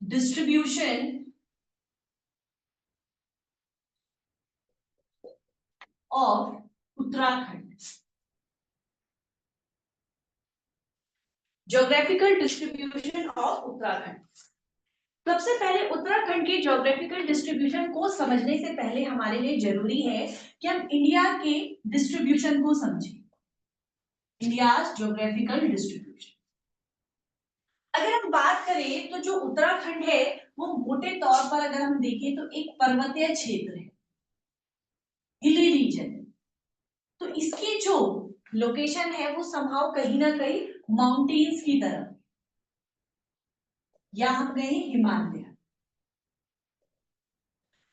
Distribution of Uttarakhand, geographical distribution of Uttarakhand. सबसे पहले उत्तराखंड के ज्योग्राफिकल डिस्ट्रीब्यूशन को समझने से पहले हमारे लिए जरूरी है कि हम इंडिया के डिस्ट्रीब्यूशन को समझें। इंडिया ज्योग्राफिकल डिस्ट्रीब्यूशन, अगर हम बात करें तो जो उत्तराखंड है वो मोटे तौर पर अगर हम देखें तो एक पर्वतीय क्षेत्र है, हिली रीजन। तो इसकी जो लोकेशन है वो समहाउ कहीं ना कहीं माउंटेन्स की तरफ, या हम कहें हिमालय।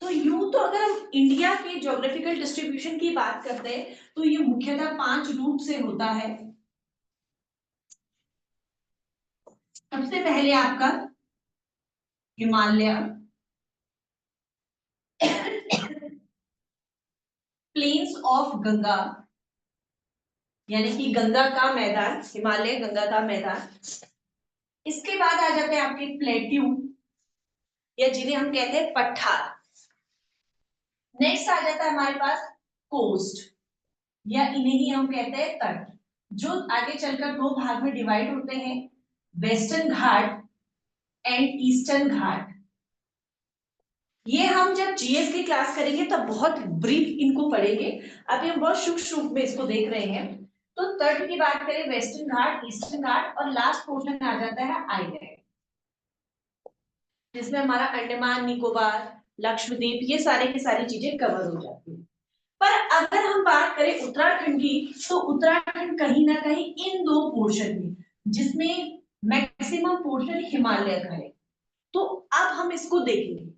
तो यूं तो अगर हम इंडिया के ज्योग्राफिकल डिस्ट्रीब्यूशन की बात करते हैं तो ये मुख्यतः 5 रूप से होता है। सबसे पहले आपका हिमालय, प्लेन्स ऑफ गंगा, यानी कि गंगा का मैदान, हिमालय गंगा का मैदान। इसके बाद आ जाते हैं आपके प्लेट्यू, या जिन्हें हम कहते हैं पठार। नेक्स्ट आ जाता है हमारे पास कोस्ट, या इन्हें ही हम कहते हैं तट, जो आगे चलकर 2 भाग में डिवाइड होते हैं, वेस्टर्न घाट एंड ईस्टर्न घाट। ये हम जब जीएस की क्लास करेंगे तब बहुत ब्रीफ इनको पढ़ेंगे, अभी हम बहुत सूक्ष्म रूप में इसको देख रहे हैं। तो तट की बात करें, वेस्टर्न घाट, ईस्टर्न घाट, और लास्ट पोर्शन आ जाता है आइलैंड, जिसमें हमारा अंडमान निकोबार, लक्षद्वीप, ये सारे की सारी चीजें कवर हो जाती है। पर अगर हम बात करें उत्तराखंड की, तो उत्तराखंड कहीं ना कहीं इन 2 पोर्शन में, जिसमें मैक्सिमम पोर्शन हिमालय का है, तो अब हम इसको देखेंगे।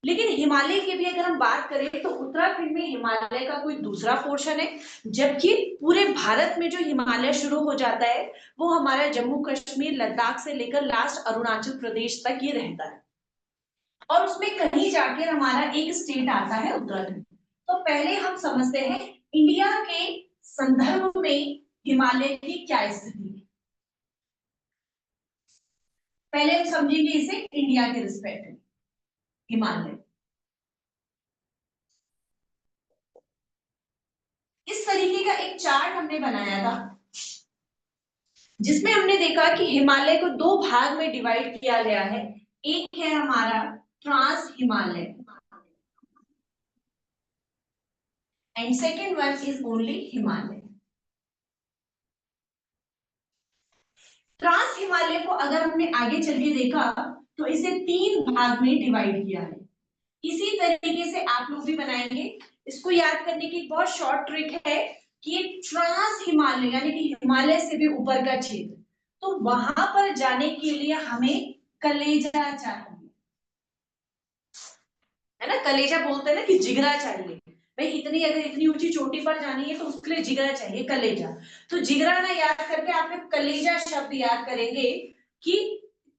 लेकिन हिमालय की भी अगर हम बात करें तो उत्तराखंड में हिमालय का कोई दूसरा पोर्शन है, जबकि पूरे भारत में जो हिमालय शुरू हो जाता है वो हमारा जम्मू कश्मीर, लद्दाख से लेकर लास्ट अरुणाचल प्रदेश तक ये रहता है, और उसमें कहीं जाकर हमारा एक स्टेट आता है उत्तराखंड। तो पहले हम समझते हैं इंडिया के संदर्भ में हिमालय की क्या स्थिति है। पहले हम समझेंगे इसे इंडिया के रिस्पेक्ट में हिमालय। इस तरीके का एक चार्ट हमने बनाया था, जिसमें हमने देखा कि हिमालय को 2 भाग में डिवाइड किया गया है। एक है हमारा trans Himalaya and second one is only Himalaya. Trans Himalaya को अगर हमने आगे चल के देखा तो इसे 3 भाग में डिवाइड किया है। इसी तरीके से आप लोग भी बनाएंगे। इसको याद करने की बहुत शॉर्ट ट्रिक है कि ट्रांस हिमालय यानी कि हिमालय से भी ऊपर का क्षेत्र, तो वहां पर जाने के लिए हमें कलेजा चाहिए, है ना। कलेजा बोलते हैं ना कि जिगरा चाहिए भाई, अगर इतनी ऊंची चोटी पर जानी है तो उसके लिए जिगरा चाहिए, कलेजा। तो जिगरा ना याद करके आप कलेजा शब्द याद करेंगे कि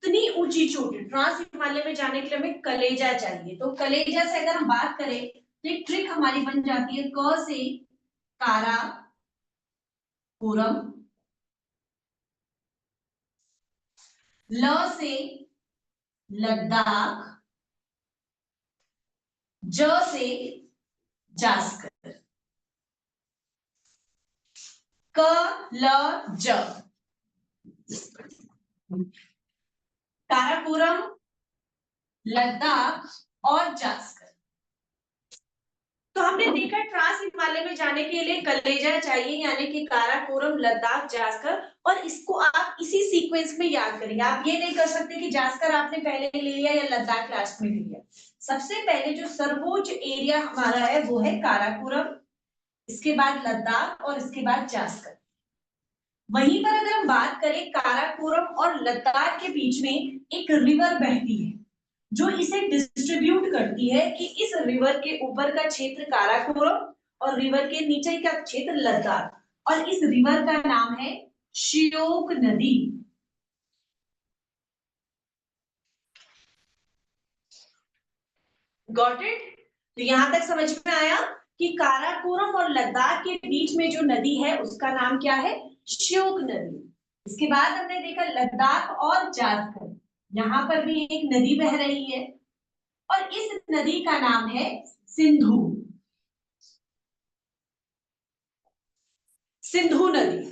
इतनी ऊंची चोटी ट्रांस हिमालय में जाने के लिए हमें कलेजा चाहिए। तो कलेजा से अगर हम बात करें तो एक ट्रिक हमारी बन जाती है, क से काराकोरम, ल से लद्दाख, ज से जास्कर, क ल ज, काराकोरम, लद्दाख और जास्कर। तो हमने देखा ट्रांस हिमालय में जाने के लिए कलेजा चाहिए, यानी कि काराकोरम, लद्दाख, जास्कर, और इसको आप इसी सीक्वेंस में याद करेंगे। आप ये नहीं कर सकते कि जास्कर आपने पहले ले लिया या लद्दाख लास्ट में ले लिया। सबसे पहले जो सर्वोच्च एरिया हमारा है वो है काराकोरम, इसके बाद लद्दाख और इसके बाद जास्कर। वहीं पर अगर हम बात करें, काराकोरम और लद्दाख के बीच में एक रिवर बहती है जो इसे डिस्ट्रीब्यूट करती है कि इस रिवर के ऊपर का क्षेत्र काराकोरम और रिवर के नीचे का क्षेत्र लद्दाख, और इस रिवर का नाम है श्योक नदी। Got it? तो यहां तक समझ में आया कि काराकोरम और लद्दाख के बीच में जो नदी है उसका नाम क्या है? श्योक नदी। इसके बाद हमने देखा लद्दाख और जास्कर, यहाँ पर भी एक नदी बह रही है और इस नदी का नाम है सिंधु। सिंधु नदी।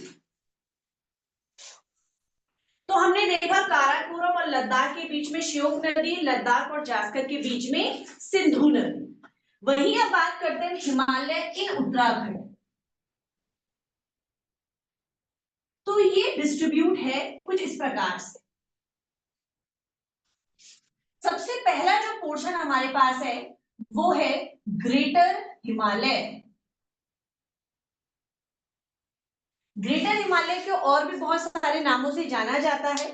तो हमने देखा काराकोरम और लद्दाख के बीच में श्योक नदी, लद्दाख और जास्कर के बीच में सिंधु नदी। वहीं अब बात करते हैं हिमालय इन उत्तराखंड। तो ये डिस्ट्रीब्यूट है कुछ इस प्रकार से। सबसे पहला जो पोर्शन हमारे पास है वो है ग्रेटर हिमालय। ग्रेटर हिमालय को और भी बहुत सारे नामों से जाना जाता है।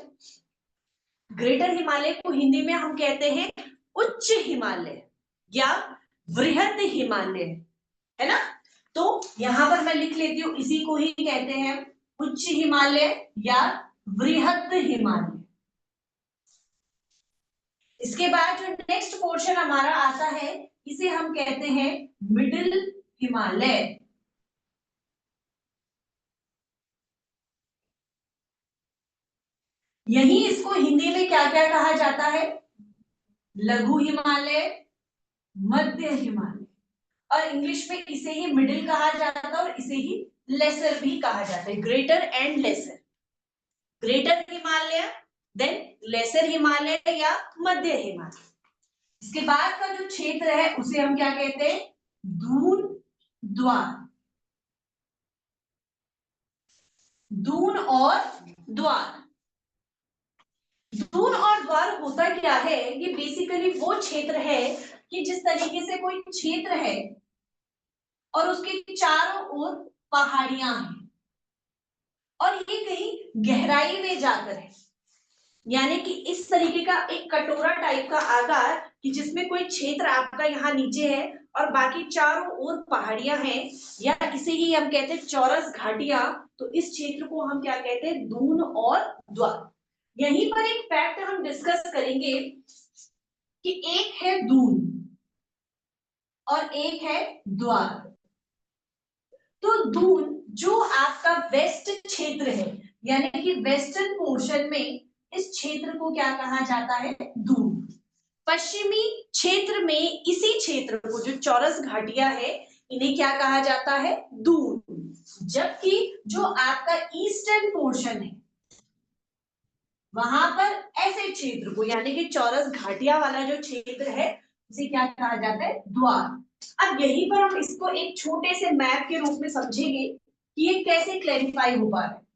ग्रेटर हिमालय को हिंदी में हम कहते हैं उच्च हिमालय या वृहद हिमालय, है ना। तो यहां पर मैं लिख लेती हूं, इसी को ही कहते हैं उच्च हिमालय या वृहद हिमालय। इसके बाद जो नेक्स्ट पोर्शन हमारा आता है इसे हम कहते हैं मिडिल हिमालय। यही इसको हिंदी में क्या क्या कहा जाता है? लघु हिमालय, मध्य हिमालय, और इंग्लिश में इसे ही मिडिल कहा जाता है और इसे ही लेसर भी कहा जाता है। Greater and lesser. Greater Himalaya, then lesser Himalaya या मध्य हिमालय। इसके बाद का जो क्षेत्र है उसे हम क्या कहते हैं? दून द्वार। दून और द्वार। दून और द्वार होता क्या है? ये बेसिकली वो क्षेत्र है कि जिस तरीके से कोई क्षेत्र है और उसके चारों ओर पहाड़ियां हैं और ये कहीं गहराई में जाकर है, यानी कि इस तरीके का एक कटोरा टाइप का आकार कि जिसमें कोई क्षेत्र आपका यहाँ नीचे है और बाकी चारों ओर पहाड़ियां हैं, या इसे ही हम कहते हैं चौरस घाटियां। तो इस क्षेत्र को हम क्या कहते हैं? दून और द्वार। यहीं पर एक फैक्ट हम डिस्कस करेंगे कि एक है दून और एक है द्वार। तो दून जो आपका वेस्ट क्षेत्र है, यानी कि वेस्टर्न पोर्शन में इस क्षेत्र को क्या कहा जाता है? दून। पश्चिमी क्षेत्र में इसी क्षेत्र को, जो चौरस घाटियां है, इन्हें क्या कहा जाता है? दून। जबकि जो आपका ईस्टर्न पोर्शन है वहां पर ऐसे क्षेत्र को, यानी कि चौरस घाटिया वाला जो क्षेत्र है, उसे क्या कहा जाता है? द्वार। अब यहीं पर हम इसको एक छोटे से मैप के रूप में समझेंगे कि ये कैसे क्लैरिफाई हो पा रहा है।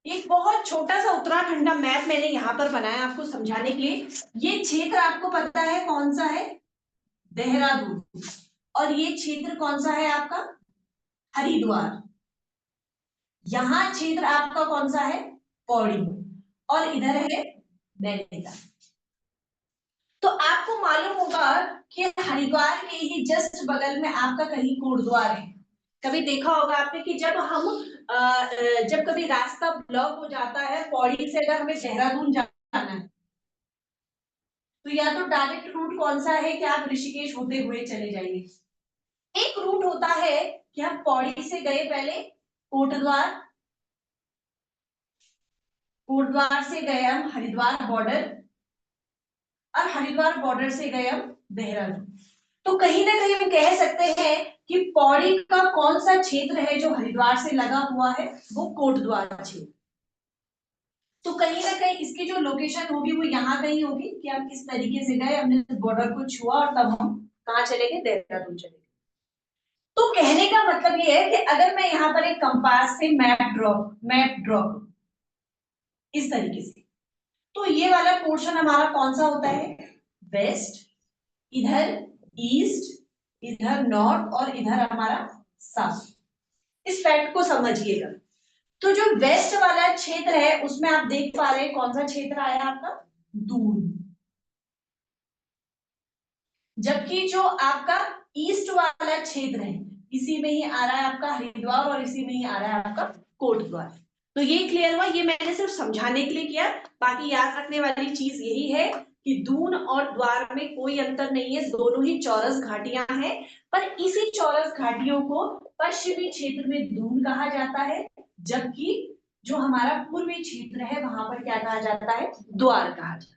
एक बहुत छोटा सा उत्तराखंड का मैप मैंने यहाँ पर बनाया आपको समझाने के लिए। ये क्षेत्र आपको पता है कौन सा है? देहरादून। और ये क्षेत्र कौन सा है आपका? हरिद्वार। यहाँ क्षेत्र आपका कौन सा है? पौड़ी। और इधर है नैनीताल। तो आपको मालूम होगा कि हरिद्वार के ही जस्ट बगल में आपका कहीं कोटद्वार है। कभी देखा होगा आपने कि जब कभी रास्ता ब्लॉक हो जाता है, पौड़ी से अगर हमें देहरादून जाना है, तो या तो डायरेक्ट रूट कौन सा है कि आप ऋषिकेश होते हुए चले जाइए। एक रूट होता है कि हम पौड़ी से गए पहले कोटद्वार, कोटद्वार से गए हम हरिद्वार बॉर्डर, और हरिद्वार बॉर्डर से गए हम देहरादून। तो कहीं ना कहीं हम कह सकते हैं कि पौड़ी का कौन सा क्षेत्र है जो हरिद्वार से लगा हुआ है? वो कोटद्वार क्षेत्र। तो कहीं ना कहीं इसकी जो लोकेशन होगी वो यहाँ कहीं होगी कि हम किस तरीके से गए, हमने बॉर्डर को छुआ और तब हम कहाँ चले गए? देहरादून चले गए। तो कहने का मतलब ये है कि अगर मैं यहाँ पर एक कंपास से मैप ड्रॉ इस तरीके से, तो ये वाला पोर्शन हमारा कौन सा होता है? वेस्ट, इधर ईस्ट, इधर नॉर्थ और इधर हमारा साउथ। इस फैक्ट को समझिएगा। तो जो वेस्ट वाला क्षेत्र है उसमें आप देख पा रहे हैं कौन सा क्षेत्र आया आपका? दून। जबकि जो आपका ईस्ट वाला क्षेत्र है इसी में ही आ रहा है आपका हरिद्वार और इसी में ही आ रहा है आपका कोटद्वार। तो ये क्लियर हुआ, ये मैंने सिर्फ समझाने के लिए किया। बाकी याद रखने वाली चीज यही है कि दून और द्वार में कोई अंतर नहीं है, दोनों ही चौरस घाटियां हैं, पर इसी चौरस घाटियों को पश्चिमी क्षेत्र में दून कहा जाता है, जबकि जो हमारा पूर्वी क्षेत्र है वहां पर क्या कहा जाता है, द्वार कहा जाता है।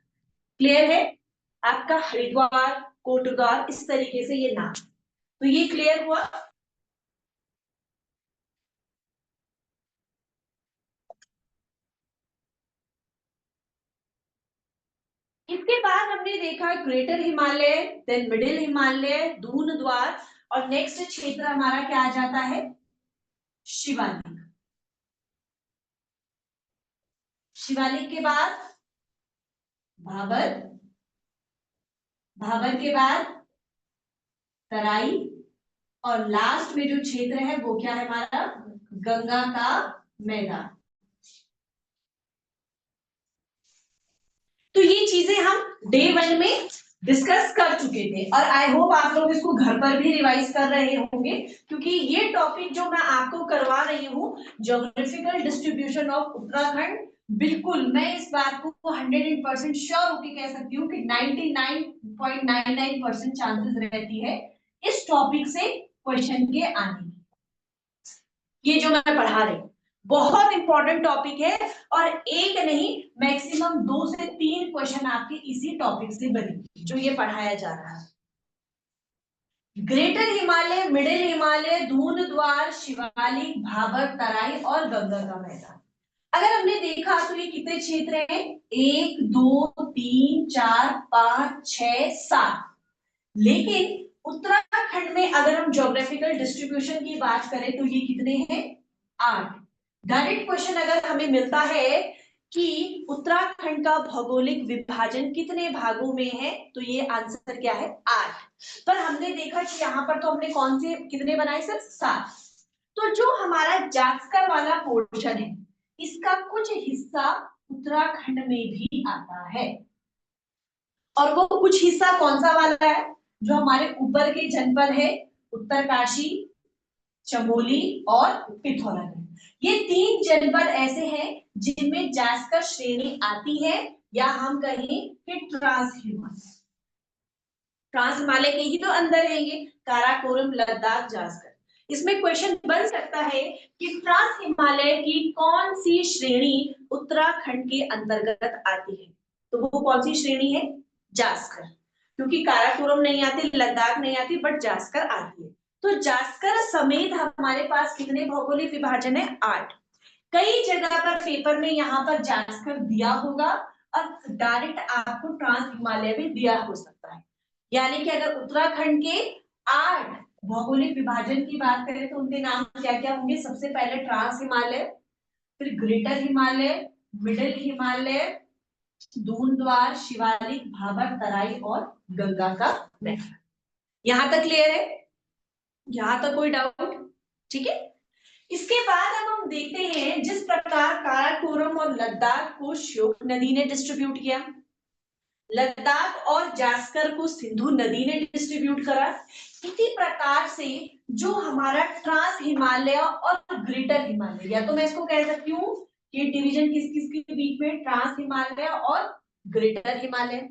क्लियर है आपका हरिद्वार कोटद्वार इस तरीके से ये नाम, तो ये क्लियर हुआ। इसके बाद हमने देखा greater Himalaya, then middle Himalaya, Doon Dwar, और नेक्स्ट क्षेत्र हमारा क्या आ जाता है, शिवालिक। शिवालिक के बाद भाबर, भाबर के बाद तराई, और लास्ट में जो क्षेत्र है वो क्या है हमारा, गंगा का मैदान। तो ये चीजें हम डे 1 में डिस्कस कर चुके थे, और आई होप आप लोग इसको घर पर भी रिवाइज कर रहे होंगे, क्योंकि ये टॉपिक जो मैं आपको करवा रही हूँ, ज्योग्राफिकल डिस्ट्रीब्यूशन ऑफ उत्तराखंड, बिल्कुल मैं इस बात को 100% श्योर होकर कह सकती हूँ कि 99.99% चांसेस रहती है इस टॉपिक से क्वेश्चन के आने की। ये जो मैं पढ़ा रही हूँ बहुत इंपॉर्टेंट टॉपिक है, और एक नहीं मैक्सिमम 2 से 3 क्वेश्चन आपके इसी टॉपिक से बनेंगे जो ये पढ़ाया जा रहा है। ग्रेटर हिमालय, मिडिल हिमालय, दून द्वार, शिवालिक, भाबर, तराई और गंगा का मैदान। अगर हमने देखा तो ये कितने क्षेत्र हैं, 1 2 3 4 5 6 7, लेकिन उत्तराखंड में अगर हम ज्योग्राफिकल डिस्ट्रीब्यूशन की बात करें तो ये कितने हैं, 8। डायरेक्ट क्वेश्चन अगर हमें मिलता है कि उत्तराखंड का भौगोलिक विभाजन कितने भागों में है, तो ये आंसर क्या है, 8। पर हमने देखा कि यहाँ पर तो हमने कौन से कितने बनाए, सिर्फ 7। तो जो हमारा जास्कर वाला पोर्शन है इसका कुछ हिस्सा उत्तराखंड में भी आता है, और वो कुछ हिस्सा कौन सा वाला है, जो हमारे ऊपर के जनपद है उत्तरकाशी, चमोली और पिथौरागढ़। ये 3 जनपद ऐसे हैं जिनमें जास्कर श्रेणी आती है, या हम कहें कि ट्रांस हिमालय, ट्रांस हिमालय के ही तो अंदर रहेंगे, काराकोरम, लद्दाख, जास्कर। इसमें क्वेश्चन बन सकता है कि ट्रांस हिमालय की कौन सी श्रेणी उत्तराखंड के अंतर्गत आती है, तो वो कौन सी श्रेणी है, जास्कर, क्योंकि काराकोरम नहीं आती, लद्दाख नहीं आती, बट जास्कर आती है। तो जास्कर समेत हमारे पास कितने भौगोलिक विभाजन है, 8। कई जगह पर पेपर में यहाँ पर जास्कर दिया होगा, और डायरेक्ट आपको ट्रांस हिमालय भी दिया हो सकता है। यानी कि अगर उत्तराखंड के 8 भौगोलिक विभाजन की बात करें तो उनके नाम क्या क्या होंगे, सबसे पहले ट्रांस हिमालय, फिर ग्रेटर हिमालय, मिडिल हिमालय, दून द्वार, शिवालिक, भाबर, तराई और गंगा का मैदान। यहां तक क्लियर है, यहां तक कोई डाउट, ठीक है। इसके बाद अब हम देखते हैं जिस प्रकार काराकोरम और लद्दाख को श्योक नदी ने डिस्ट्रीब्यूट किया, लद्दाख और जास्कर को सिंधु नदी ने डिस्ट्रीब्यूट करा, इसी प्रकार से जो हमारा ट्रांस हिमालय और ग्रेटर हिमालय, या तो मैं इसको कह सकती हूँ कि डिवीजन किस किस के बीच में, ट्रांस हिमालय और ग्रेटर हिमालय,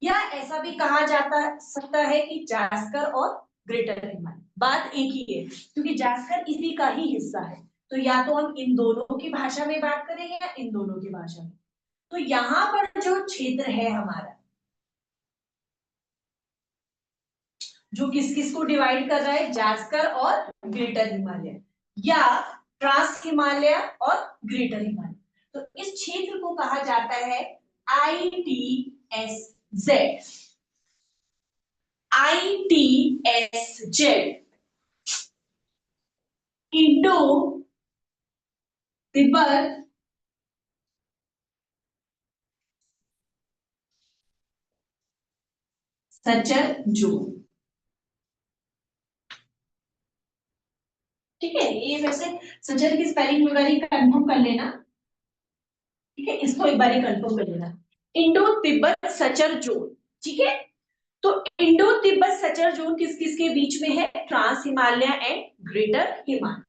या ऐसा भी कहा जाता सकता है कि जास्कर और ग्रेटर हिमालय, बात एक ही है क्योंकि जास्कर इसी का ही हिस्सा है। तो या तो हम इन दोनों की भाषा में बात करेंगे या इन दोनों की भाषा में। तो यहाँ पर जो क्षेत्र है हमारा, जो किस किस को डिवाइड कर रहा है, जास्कर और ग्रेटर हिमालय, या ट्रांस हिमालय और ग्रेटर हिमालय। तो इस क्षेत्र को कहा जाता है ITSZ, ITSZ, Indo Tibet suture zone. ठीक है, ये वैसे सचर की स्पेलिंग वगैरह कंफर्म कर लेना, ठीक है, इसको एक बार कंफर्म कर लेना, इंडो तिब्बत सचर जोन, ठीक है। तो इंडो तिब्बत सचर जोन किस किस के बीच में है? Trans Himalaya and greater Himalaya.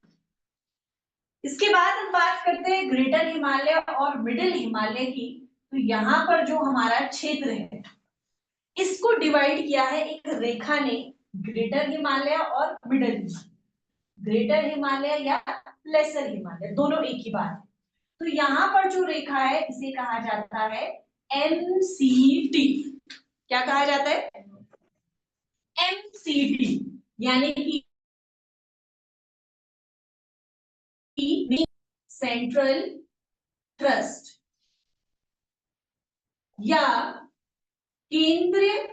इसके बाद हम बात करते हैं ग्रेटर हिमालय और मिडिल हिमालय की। तो यहाँ पर जो हमारा क्षेत्र है इसको डिवाइड किया है एक रेखा ने, ग्रेटर हिमालय और मिडिल हिमालय। ग्रेटर हिमालय या लेसर हिमालय दोनों एक ही बात है। तो यहाँ पर जो रेखा है इसे कहा जाता है MCT। क्या कहा जाता है? MCT, यानी कि सेंट्रल थ्रस्ट या केंद्रीय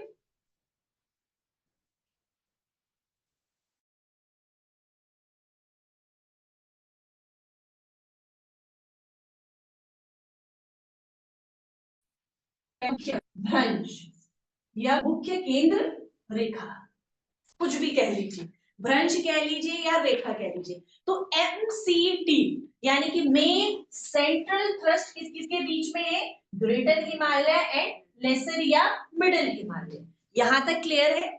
भ्रंश या मुख्य केंद्र रेखा, कुछ भी कह लीजिए, भ्रंश कह लीजिए या रेखा कह लीजिए। तो MCT यानी कि मेन सेंट्रल थ्रस्ट किस किस के बीच में है? ग्रेटर हिमालय एंड लेसर या मिडिल हिमालय। यहां तक क्लियर है?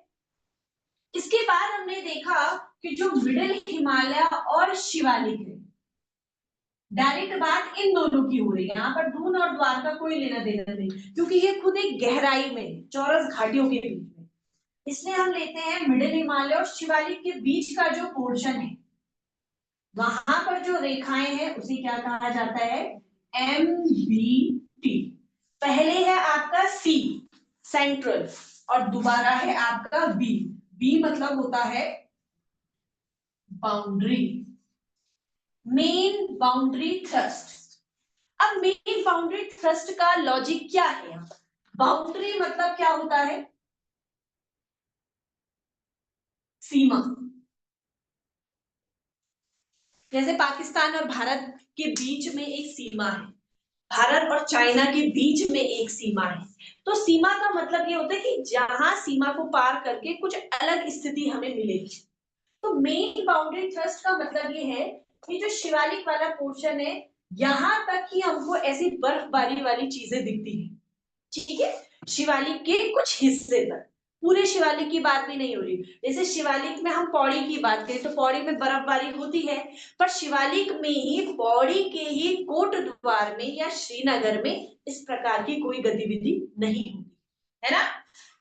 इसके बाद हमने देखा कि जो मिडिल हिमालय और शिवालिक है, डायरेक्ट बात इन दोनों की हो रही है। यहाँ पर दून और द्वारका कोई लेना देना नहीं, क्योंकि ये खुद एक गहराई में चौरस घाटियों के बीच में, इसलिए हम लेते हैं मिडिल हिमालय और शिवालिक के बीच का जो पोर्शन है वहां पर जो रेखाएं हैं उसे क्या कहा जाता है? MBT। पहले है आपका C सेंट्रल और दोबारा है आपका B मतलब होता है बाउंड्री, मेन बाउंड्री थ्रस्ट। अब मेन बाउंड्री थ्रस्ट का लॉजिक क्या है? बाउंड्री मतलब क्या होता है? सीमा। जैसे पाकिस्तान और भारत के बीच में एक सीमा है, भारत और चाइना के बीच में एक सीमा है। तो सीमा का मतलब ये होता है कि जहां सीमा को पार करके कुछ अलग स्थिति हमें मिलेगी। तो मेन बाउंड्री थ्रस्ट का मतलब ये है कि जो शिवालिक वाला पोर्शन है यहां तक ही हमको ऐसी बर्फबारी वाली चीजें दिखती है, ठीक है, शिवालिक के कुछ हिस्से तक। पूरे शिवालिक की बात भी नहीं हो रही। जैसे शिवालिक में हम पौड़ी की बात करें तो पौड़ी में बर्फबारी होती है, पर शिवालिक में ही पौड़ी के ही कोट द्वार में या श्रीनगर में इस प्रकार की कोई गतिविधि नहीं होती है ना।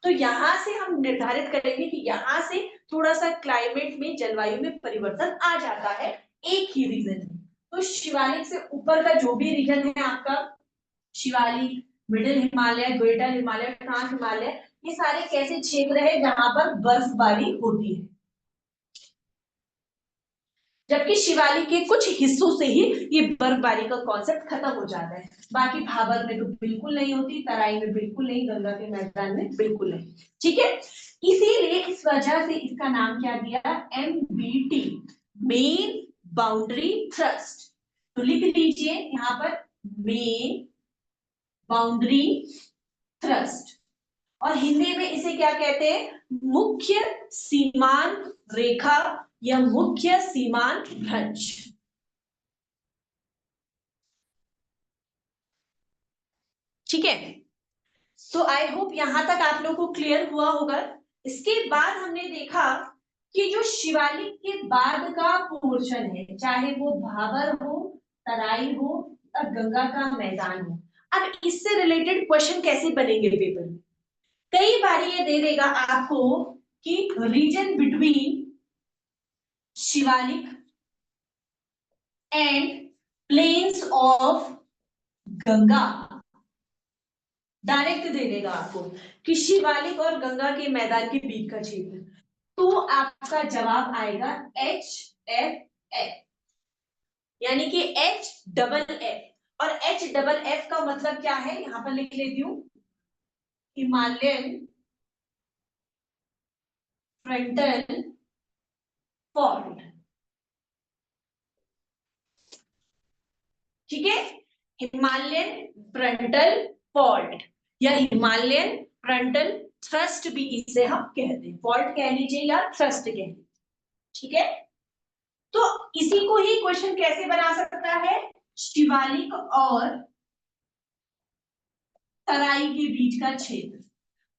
तो यहाँ से हम निर्धारित करेंगे कि यहाँ से थोड़ा सा क्लाइमेट में, जलवायु में परिवर्तन आ जाता है एक ही रीजन में। तो शिवालिक से ऊपर का जो भी रीजन है आपका, Shivalik, middle Himalaya, greater Himalaya, trans Himalaya, ये सारे कैसे क्षेत्र है जहां पर बर्फबारी होती है। जबकि शिवालिक के कुछ हिस्सों से ही ये बर्फबारी का कॉन्सेप्ट खत्म हो जाता है। बाकी भाबर में तो बिल्कुल नहीं होती, तराई में बिल्कुल नहीं, गंगा के मैदान में बिल्कुल नहीं, ठीक है। इसीलिए इस वजह से इसका नाम क्या दिया? MBT, main boundary thrust. तो लिख लीजिए यहाँ पर मेन बाउंड्री थ्रस्ट, और हिंदी में इसे क्या कहते हैं? मुख्य सीमांत रेखा या मुख्य सीमांत भ्रंश। ठीक है, तो आई होप यहां तक आप लोगों को क्लियर हुआ होगा। इसके बाद हमने देखा कि जो शिवालिक के बाद का पोर्शन है, चाहे वो भाबर हो, तराई हो या गंगा का मैदान हो, अब इससे रिलेटेड क्वेश्चन कैसे बनेंगे पेपर में? कई बार ये दे देगा आपको कि region between Shivalik and plains of Ganga, direct दे देगा आपको कि शिवालिक और गंगा के मैदान के बीच का क्षेत्र। तो आपका जवाब आएगा HFF, यानी कि HFF। और HFF का मतलब क्या है यहां पर लिख लेती हूं, हिमालयन फ्रंटल फॉल्ट। ठीक है, हिमालयन फ्रंटल फॉल्ट या हिमालयन फ्रंटल थ्रस्ट भी इसे हम कहते हैं, फॉल्ट कह लीजिए या थ्रस्ट कह लीजिए, ठीक है। तो इसी को ही क्वेश्चन कैसे बना सकता है? शिवालिक और तराई के बीच का क्षेत्र।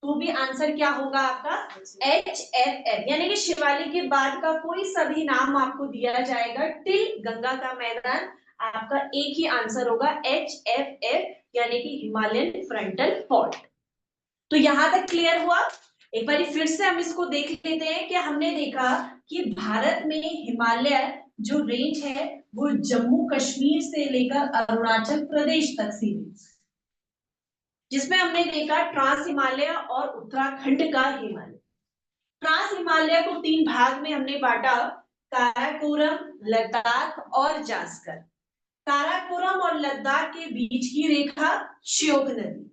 तो भी आंसर क्या होगा आपका HFF, यानी कि शिवालिक के बाद का कोई सभी नाम आपको दिया जाएगा टिल गंगा का मैदान, आपका एक ही आंसर होगा HFF, यानी कि हिमालयन फ्रंटल फॉल्ट। तो यहां तक क्लियर हुआ। एक बार फिर से हम इसको देख लेते हैं कि हमने देखा कि भारत में हिमालय जो रेंज है वो जम्मू कश्मीर से लेकर अरुणाचल प्रदेश तक सीमित, जिसमें हमने देखा ट्रांस हिमालय और उत्तराखंड का हिमालय। ट्रांस हिमालय को 3 भाग में हमने बांटा, काराकोरम, लद्दाख और जास्कर। काराकोरम और लद्दाख के बीच की रेखा श्योक नदी,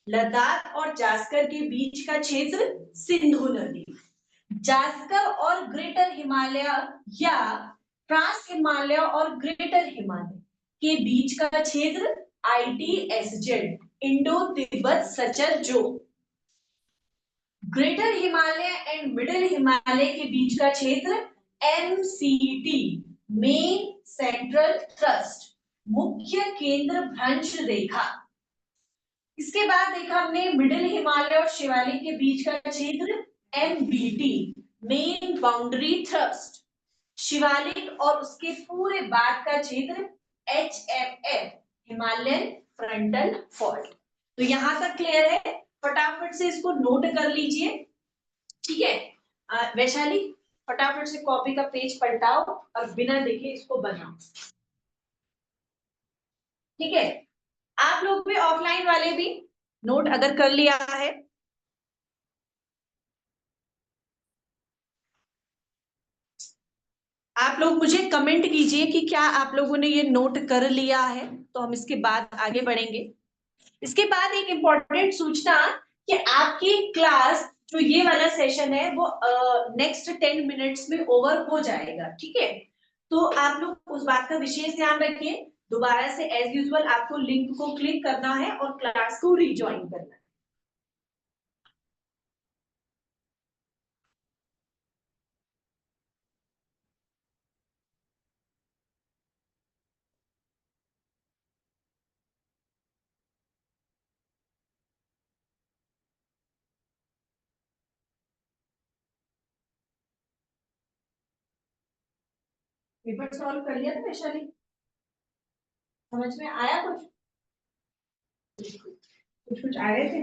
लद्दाख और जास्कर के बीच का क्षेत्र सिंधु नदी। जास्कर और ग्रेटर हिमालय या ट्रांस हिमालय और ग्रेटर हिमालय के बीच का क्षेत्र ITSZ, इंडो तिब्बत सचर जो। Greater Himalaya and middle Himalaya के बीच का क्षेत्र MCT, मेन सेंट्रल थ्रस्ट, मुख्य केंद्र भ्रंश रेखा। इसके बाद देखा हमने मिडिल हिमालय और शिवालिक के बीच का क्षेत्र MBT, main boundary thrust. Shivalik और उसके पूरे बाद का क्षेत्र HFF, हिमालयन फ्रंटल फॉल्ट। तो यहां तक क्लियर है, फटाफट से इसको नोट कर लीजिए, ठीक है। वैशाली फटाफट से कॉपी का पेज पलटाओ और बिना देखे इसको बनाओ, ठीक है। आप लोग भी ऑफलाइन वाले भी नोट अगर कर लिया है, आप लोग मुझे कमेंट कीजिए कि क्या आप लोगों ने ये नोट कर लिया है, तो हम इसके बाद आगे बढ़ेंगे। इसके बाद एक इंपॉर्टेंट सूचना कि आपकी क्लास जो ये वाला सेशन है वो नेक्स्ट 10 मिनट्स में ओवर हो जाएगा, ठीक है। तो आप लोग उस बात का विशेष ध्यान रखिए। दोबारा से एज यूजुअल आपको लिंक को क्लिक करना है और क्लास को रिज्वाइन करना है। पेपर सॉल्व कर लिया था वैशाली, समझ में आया कुछ कुछ कुछ आ रहे थे?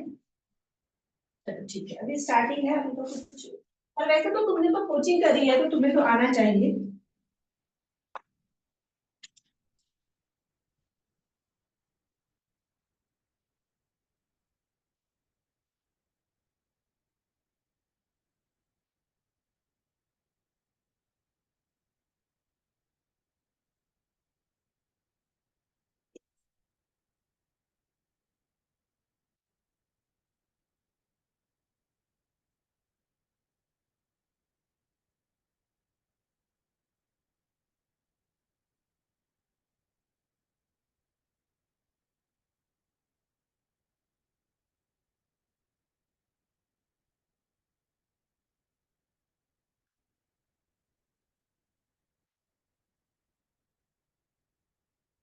चलो ठीक है, अभी स्टार्टिंग है, अभी तो कुछ, और वैसे तो तुमने तो कोचिंग करी है तो तुम्हें तो आना चाहिए।